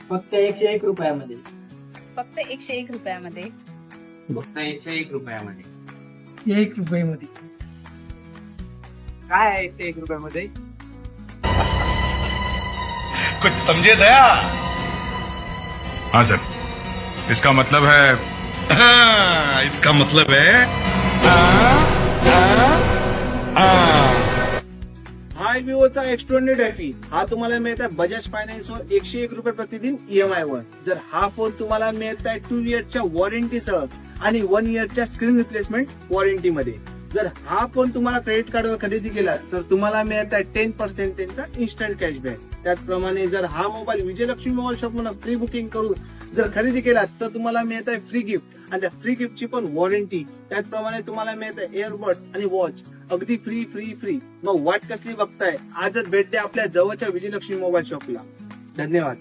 फक्त 101 रुपयामध्ये. फक्त 101 रुपयामध्ये. फक्त 101 रुपयामध्ये. 1 रुपयामध्ये. काय आहे 101 रुपयामध्ये? कुछ समझे दया? हाँ सर, इसका मतलब है, हाँ, इसका मतलब है हाय विवोचा एक्स्ट्रोनेट एफई हा तुम्हाला मिळत आहे बजाज फायनान्सवर 101 रुपये प्रतिदिन ईएमआय वर. जर हा फोन तुम्हाला मिळत आहे 2 इयरच्या वॉरंटीसह आणि 1 इयरच्या स्क्रीन रिप्लेसमेंट वॉरंटी मध्ये. जर हा फोन तुम्हाला क्रेडिट कार्डवर खरेदी केला तर तुम्हाला मिळत आहे 10% इन्स्टंट कॅशबॅक. त्याचप्रमाणे जर हा मोबाईल विजयलक्ष्मी मोबाईल शॉप म्हणून प्री बुकिंग करून जर खरेदी केला तर तुम्हाला मिळत आहे फ्री गिफ्ट आणि त्या फ्री गिफ्टची पण वॉरंटी. त्याचप्रमाणे तुम्हाला मिळत आहे इयरबड्स आणि वॉच अगदी फ्री फ्री फ्री. मग वाट कसली बघताय, आजच भेट द्या आपल्या जवळच्या विजयलक्ष्मी मोबाईल शॉपला. धन्यवाद.